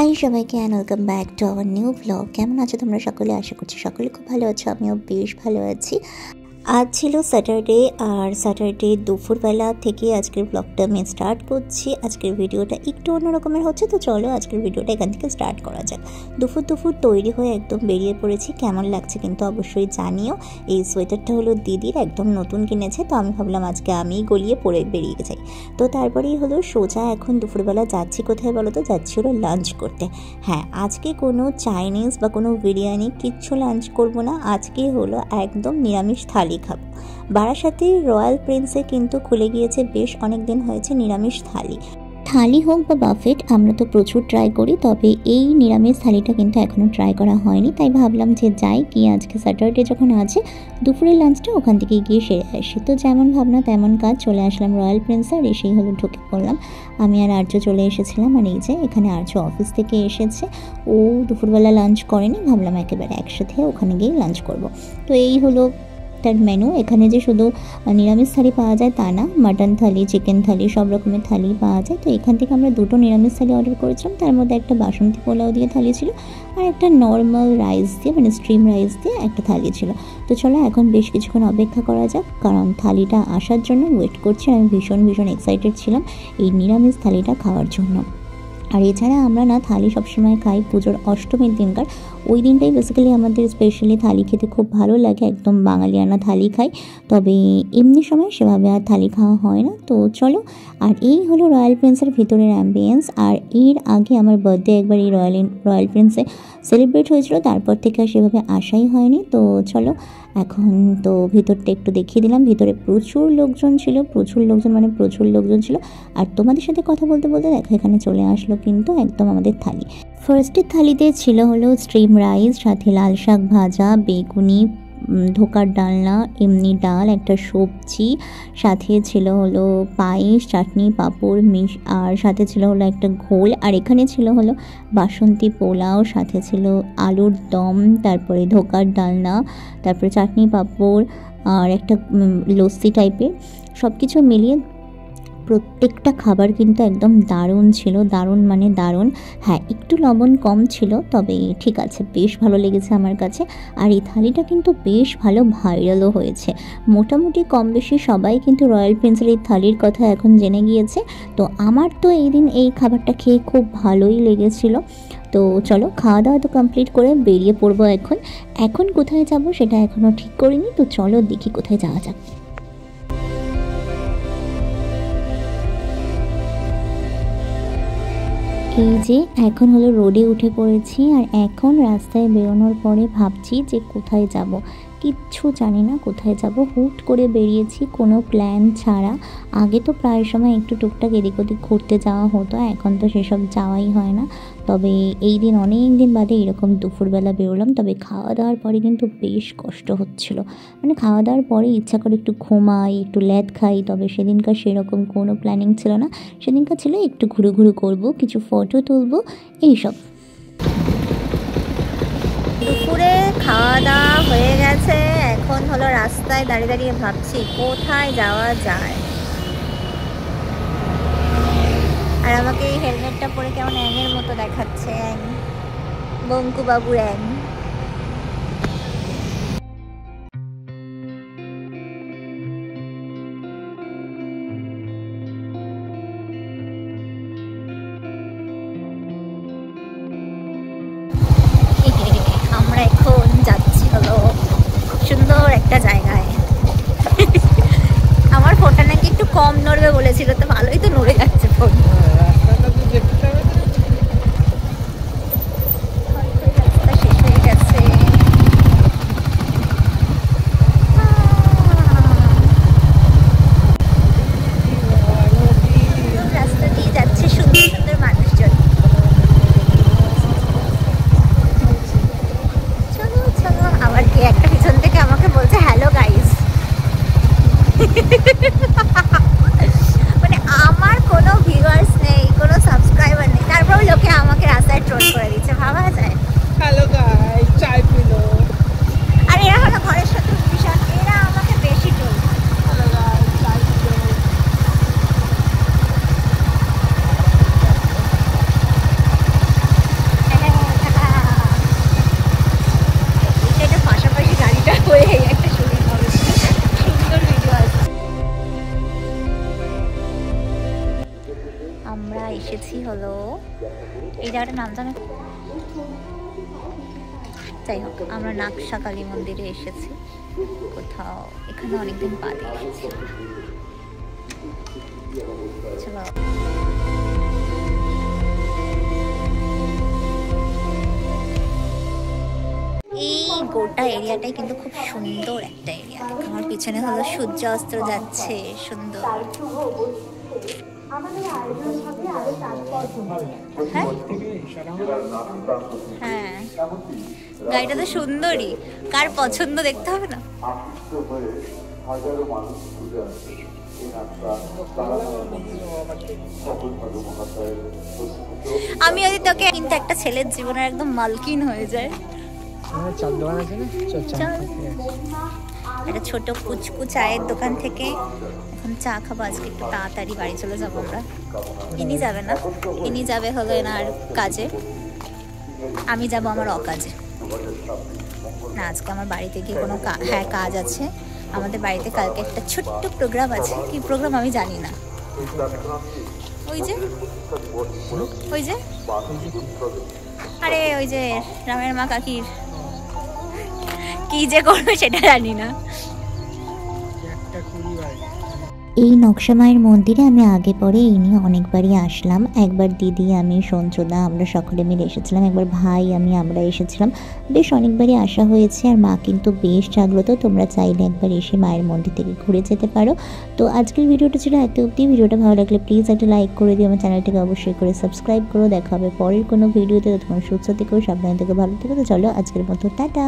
High সবাইকে and welcome back to our new blog. কেমন আছো তোমরা সকলে? আশা করছি সকলে খুব ভালো আছো, আমিও বেশ ভালো আছি। আজ ছিল স্যাটারডে, আর স্যাটারডে দুপুরবেলা থেকে আজকের ব্লগটা আমি স্টার্ট করছি। আজকের ভিডিওটা একটু অন্যরকমের হচ্ছে, তো চলো আজকের ভিডিওটা এখান থেকে স্টার্ট করা যাক। দুপুর তৈরি হয়ে একদম বেরিয়ে পড়েছি। কেমন লাগছে কিন্তু অবশ্যই জানিও। এই সোয়েটারটা হলো দিদির, একদম নতুন কিনেছে, তো আমি ভাবলাম আজকে আমি গলিয়ে পরে বেরিয়ে যাই। তো তারপরেই হলো সোজা এখন দুপুরবেলা যাচ্ছি কোথায় বলো তো? যাচ্ছি হলো লাঞ্চ করতে। হ্যাঁ, আজকে কোনো চাইনিজ বা কোনো বিরিয়ানি কিচ্ছু লাঞ্চ করব না। আজকে হলো একদম নিরামিষ থালি খাবো। বারাসাতে রয়্যাল প্রিন্সে কিন্তু খুলে গিয়েছে, বেশ অনেক দিন হয়েছে নিরামিষ থালি হোক বা বাফেট, আমরা তো প্রচুর ট্রাই করি, তবে এই নিরামিষ থালিটা কিন্তু এখনও ট্রাই করা হয়নি। তাই ভাবলাম যে যাই গিয়ে আজকে স্যাটারডে যখন আছে দুপুরের লাঞ্চটা ওখান থেকে গিয়ে সেরে আসি। তো যেমন ভাবনা তেমন কাজ, চলে আসলাম রয়্যাল প্রিন্সে, আর এসেই হলো ঢুকে পড়লাম। আমি আর আর্য চলে এসেছিলাম, আর এই যে এখানে আর্য অফিস থেকে এসেছে। ও দুপুরবেলা লাঞ্চ করেনি, ভাবলাম একেবারে একসাথে ওখানে গিয়ে লাঞ্চ করব। তো এই হলো তার মেনু। এখানে যে শুধু নিরামিষ থালি পাওয়া যায় তা না, মাটন থালি, চিকেন থালি, সব রকমের থালি পাওয়া যায়। তো এখান থেকে আমরা দুটো নিরামিষ থালি অর্ডার করেছিলাম। তার মধ্যে একটা বাসন্তী পোলাও দিয়ে থালি ছিল, আর একটা নর্মাল রাইস দিয়ে মানে স্ট্রিম রাইস দিয়ে একটা থালি ছিল। তো চলো এখন বেশ কিছুক্ষণ অপেক্ষা করা যাক, কারণ থালিটা আসার জন্য ওয়েট করছি। আমি ভীষণ এক্সাইটেড ছিলাম এই নিরামিষ থালিটা খাওয়ার জন্য। আর এছাড়া আমরা না থালি সবসময় খাই পুজোর অষ্টমীর দিনকার, ওই দিনটাই বেসিক্যালি আমাদের স্পেশালি থালি খেতে খুব ভালো লাগে, একদম বাঙালিয়ানা থালি খাই। তবে এমনি সময় সেভাবে আর থালি খাওয়া হয় না। তো চলো, আর এই হলো রয়্যাল প্রিন্সের ভিতরের অ্যাম্বিয়েন্স। আর এর আগে আমার বার্থডে একবার এই রয়্যাল প্রিন্সে সেলিব্রেট হয়েছিল, তারপর থেকে আর সেভাবে আসাই হয়নি। তো চলো এখন তো ভিতরটা একটু দেখিয়ে দিলাম। ভিতরে প্রচুর লোকজন ছিল, প্রচুর লোকজন ছিল। আর তোমাদের সাথে কথা বলতে বলতে দেখো এখানে চলে আসলো কিন্তু একদম আমাদের থালি। ফার্স্টের থালিতে ছিল হলো স্ট্রিম রাইস, সাথে লাল শাক ভাজা, বেগুনি, ধোকার ডালনা, এমনি ডাল, একটা সবজি, সাথে ছিল হলো পায়েস, চাটনি, পাঁপড়, আর সাথে ছিল হলো একটা ঘোল। আর এখানে ছিল হলো বাসন্তী পোলাও, সাথে ছিল আলুর দম, তারপরে ধোকার ডালনা, তারপরে চাটনি, পাঁপড়, আর একটা লস্যি টাইপের। সব কিছু মিলিয়ে প্রত্যেকটা খাবার কিন্তু একদম দারুণ ছিল, দারুণ মানে দারুণ। হ্যাঁ, একটু লবণ কম ছিল, তবে ঠিক আছে, বেশ ভালো লেগেছে আমার কাছে। আর এই থালিটা কিন্তু বেশ ভালো ভাইরালও হয়েছে। মোটামুটি কম বেশি সবাই কিন্তু রয়্যাল প্রিন্সের এই থালির কথা এখন জেনে গিয়েছে। তো আমার তো এই দিন এই খাবারটা খেয়ে খুব ভালোই লেগেছিল। তো চলো খাওয়া দাওয়া তো কমপ্লিট করে বেরিয়ে পড়বো। এখন কোথায় যাব সেটা এখনও ঠিক করিনি। তো চলো দেখি কোথায় যাওয়া যাক। এই যে এখন হলো রোডে উঠে পড়েছি, আর এখন রাস্তায় বেরোনোর পরে ভাবছি যে কোথায় যাব। কিচ্ছু জানি না কোথায় যাব, হুট করে বেরিয়েছি কোনো প্ল্যান ছাড়া। আগে তো প্রায় সময় একটু টুকটাক এদিক ওদিক ঘুরতে যাওয়া হতো, এখন তো সেসব যাওয়াই হয় না। তবে এই দিন অনেক দিন বাদে এরকম দুপুরবেলা বেরোলাম। তবে খাওয়া দাওয়ার পরে কিন্তু বেশ কষ্ট হচ্ছিল, মানে খাওয়া দাওয়ার পরে ইচ্ছা করে একটু ঘুমাই, একটু ল্যাদ খাই। তবে সেদিনকার সেরকম কোনো প্ল্যানিং ছিল না, সেদিনকার ছিল একটু ঘুরু করবো, কিছু ফটো তুলবো, এইসব। দুপুরে খাওয়া দাওয়া হয়ে গেছে, এখন হলো রাস্তায় দাঁড়িয়ে ভাবছি কোথায় যাওয়া যায়। আর আমাকে এই হেলমেটটা পরে কেমন অ্যাংয়ের মতো দেখাচ্ছে, বঙ্কু বাবুর অ্যাং। আমরা এখন যাচ্ছি হলো সুন্দর একটা জায়গায়। আমার ফোনটা নাকি একটু কম নড়বে বলেছিল, তো ভালোই তো নড়ে যাচ্ছে ফোন। শেষ হয়ে গেছে। রাস্তা দিয়ে যাচ্ছে সুন্দর মানুষজন। চলো আবার কি একটা পিছন থেকে আমাকে বলছে হ্যালো গাইস। মানে আমার কোনো ভিউয়ার্স নেই, কোনো সাবস্ক্রাইবার নেই, তারপর লোকে আমাকে রাস্তায় ট্রোল করে দিচ্ছে, ভাবা যায়। হ্যালো গাইস, চাই পিলো। আর এরা হলো ঘরের শত্রু ভীষণ, এরা আমাকে বেশি ট্রোল। হ্যালো গাইস, চাই পিলো। এসেছি হলো এই জায়গাটার নাম জানো? যাই হোক, আমরা নাকশা কালী মন্দিরে এসেছি কোথাও, এখানে অনেকদিন বাদে এসেছি। চলো, এই গোটা এরিয়াটাই কিন্তু খুব সুন্দর একটা এরিয়া। আমার পিছনে হলো সূর্য অস্ত যাচ্ছে, সুন্দর। হ্যাঁ, গাড়িটা তো সুন্দরই, কার পছন্দ দেখতে হবে না? আমি যদি তোকে, কিন্তু একটা ছেলের জীবনের একদম মালকিন হয়ে যায়। একটা ছোট কুচকু চায়ের দোকান থেকে এখন চা খাবো। আজকে একটু তাড়াতাড়ি বাড়ি চলে যাবো আমরা। ইনি যাবে না, ইনি যাবে হলো এনার কাজে, আমি যাব আমার অকাজে। না, আজকে আমার বাড়িতে গিয়ে কোনো কাজ আছে। আমাদের বাড়িতে কালকে একটা ছোট্ট প্রোগ্রাম আছে, কি প্রোগ্রাম আমি জানি না। ওই যে আরে ওই যে রামের মা কাকির কি যে করবে সেটা জানি না। এই নকশা মায়ের মন্দিরে আমি আগে পরে এই নিয়ে অনেকবারই আসলাম। একবার দিদি, আমি, সঞ্চুদা আমরা সকলে মিলে এসেছিলাম, একবার ভাই আমরা এসেছিলাম। বেশ অনেকবারই আসা হয়েছে, আর মা কিন্তু বেশ জাগ্রত। তোমরা চাইলে একবার এসে মায়ের মন্দির থেকে ঘুরে যেতে পারো। তো আজকের ভিডিওটা ছিল এত অবধি। ভিডিওটা ভালো লাগলে প্লিজ একটা লাইক করে দিও, আমার চ্যানেলটাকে অবশ্যই করে সাবস্ক্রাইব করো। দেখা হবে পরের কোনো ভিডিওতে। তখন সুস্থ থেকো, সাবধানে থেকো, ভালো থেকো। তো চলো আজকের মতো টাটা।